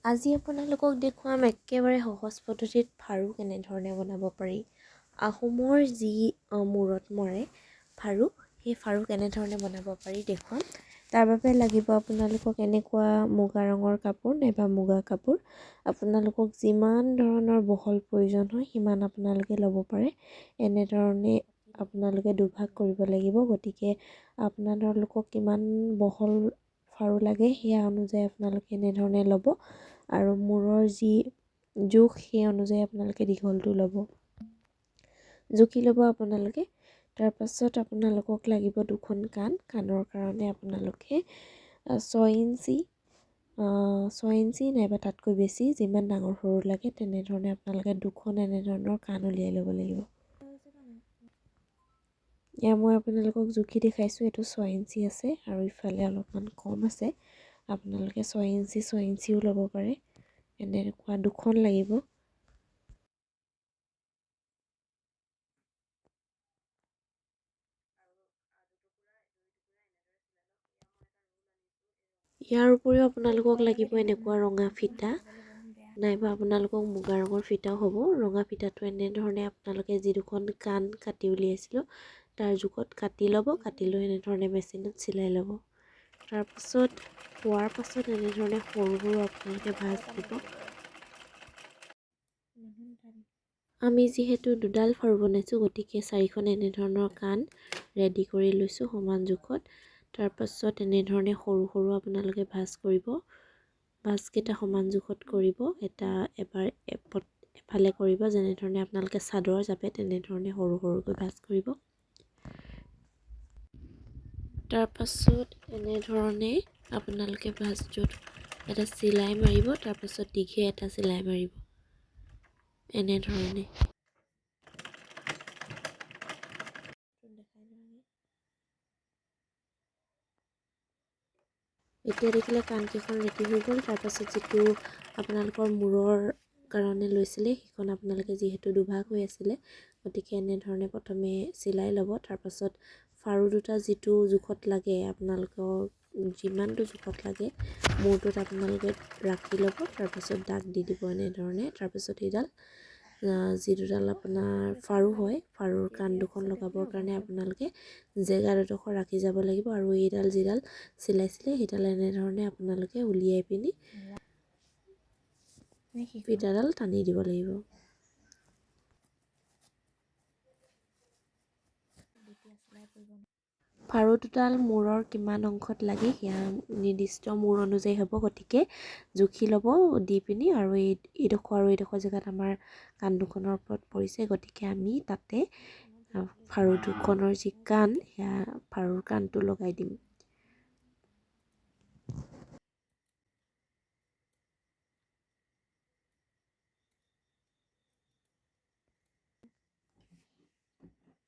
আজি আপোনালোকক দেখুৱাম একেবাৰে সহজ পদ্ধতিত ফাৰু কেনেধৰণে বনাব পাৰি। আহোমৰ যি মূৰত মৰে ফাৰু, সেই ফাৰু কেনেধৰণে বনাব পাৰি দেখুৱাম। তাৰ বাবে লাগিব আপোনালোকক এনেকুৱা মুগা ৰঙৰ কাপোৰ নাইবা মুগা কাপোৰ। আপোনালোকক যিমান ধৰণৰ বহল প্ৰয়োজন হয় সিমান আপোনালোকে ল'ব পাৰে। এনেধৰণে আপোনালোকে দুভাগ কৰিব লাগিব। গতিকে আপোনালোকক কিমান বহল ফাৰু লাগে সেয়া অনুযায়ী আপোনালোকে এনেধৰণে ল'ব আৰু মূৰৰ যি জোখ সেই অনুযায়ী আপোনালোকে দীঘলটো ল'ব। জুখি ল'ব আপোনালোকে। তাৰপাছত আপোনালোকক লাগিব দুখন কাণ। কাণৰ কাৰণে আপোনালোকে 6 ইঞ্চি নাইবা তাতকৈ বেছি যিমান ডাঙৰ সৰু লাগে তেনেধৰণে আপোনালোকে দুখন এনেধৰণৰ কাণ উলিয়াই ল'ব লাগিব। এয়া মই আপোনালোকক জুখি দেখাইছোঁ, এইটো 6 ইঞ্চি আছে আৰু ইফালে অলপমান কম আছে। আপোনালোকে 6 ইঞ্চিও ল'ব পাৰে। এনেকুৱা দুখন লাগিব। ইয়াৰ উপৰিও আপোনালোকক লাগিব এনেকুৱা ৰঙা ফিটা নাইবা আপোনালোকক মুগা ৰঙৰ ফিটাও হ'ব। ৰঙা ফিটাটো এনেধৰণে আপোনালোকে যি দুখন কাণ কাটি উলিয়াইছিলোঁ তাৰ জোখত কাটি ল'ব। কাটি লৈ এনেধৰণে মেচিনত চিলাই ল'ব। তাৰপাছত হোৱাৰ পাছত এনেধৰণে সৰু সৰু আপোনালোকে ভাঁজ দিব। আমি যিহেতু দুডাল ফাৰু বনাইছোঁ গতিকে 4খন এনেধৰণৰ কাণ ৰেডি কৰি লৈছোঁ সমান জোখত। তাৰপাছত এনেধৰণে সৰু সৰু আপোনালোকে ভাঁজ কৰিব। ভাঁজকেইটা সমান জোখত কৰিব। এফালে কৰিব যেনেধৰণে আপোনালোকে চাদৰ জাপে তেনেধৰণে সৰু সৰুকৈ ভাঁজ কৰিব। তাৰপাছত এনেধৰণে আপোনালোকে ভাঁজটোত এটা চিলাই মাৰিব। তাৰপাছত দীঘে এটা চিলাই মাৰিব এনেধৰণে। এতিয়া দেখিলে কাণকেইখন ৰেডি হৈ গ'ল। তাৰপাছত যিটো আপোনালোকৰ মূৰৰ কাৰণে লৈছিলে সেইখন আপোনালোকে যিহেতু দুভাগ হৈ আছিলে গতিকে এনেধৰণে প্ৰথমে চিলাই ল'ব। তাৰপাছত ফাৰু দুটা যিটো জোখত লাগে আপোনালোকৰ যিমানটো জোখত লাগে মূৰটোত আপোনালোকে ৰাখি ল'ব। তাৰপাছত দাগ দি দিব এনেধৰণে। তাৰপাছত এইডাল যি দুডাল আপোনাৰ ফাৰু হয় ফাৰুৰ কাণ দুখন লগাবৰ কাৰণে আপোনালোকে জেগা এডোখৰ ৰাখি যাব লাগিব আৰু এইডাল যিডাল চিলাইছিলে সেইডাল এনেধৰণে আপোনালোকে উলিয়াই পিনি ফিটাডাল টানি দিব লাগিব। ফাৰু দুডাল মূৰৰ কিমান অংশত লাগে সেয়া নিৰ্দিষ্ট মূৰ অনুযায়ী হ'ব। গতিকে জুখি ল'ব দি পিনি আৰু এইডোখৰ জেগাত আমাৰ কাণ দুখনৰ ওপৰত পৰিছে গতিকে আমি তাতে ফাৰু দুখনৰ যি কাণ সেয়া ফাৰুৰ কাণটো লগাই দিম।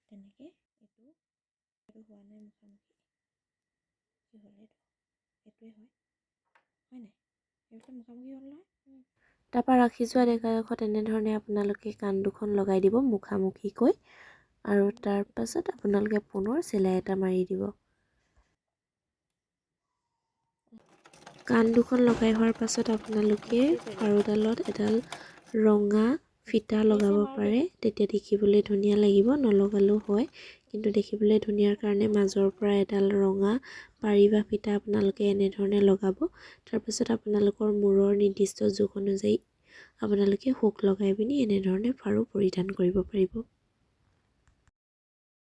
তেনেকে এইটো হোৱা নাই মুখামুখি কি হ'ল এইটোৱে হয় নাই এইটো মুখামুখি হ'ল নহয়। তাৰপৰা ৰাখি যোৱা জেগাডোখৰত তেনেধৰণে আপোনালোকে কাণ দুখন লগাই দিব মুখামুখিকৈ আৰু তাৰপাছত আপোনালোকে পুনৰ চিলাই এটা মাৰি দিব। কাণ দুখন লগাই হোৱাৰ পাছত আপোনালোকে ফাৰুডালত এডাল ৰঙা ফিটা লগাব পাৰে। তেতিয়া দেখিবলৈ ধুনীয়া লাগিব। নলগালেও হয় কিন্তু দেখিবলৈ ধুনীয়াৰ কাৰণে মাজৰ পৰা এডাল ৰঙা পাৰি বা ফিটা আপোনালোকে এনেধৰণে লগাব। তাৰপাছত আপোনালোকৰ মূৰৰ নিৰ্দিষ্ট জোখ অনুযায়ী আপোনালোকে হুক লগাই পিনি এনেধৰণে ফাৰু পৰিধান কৰিব পাৰিব।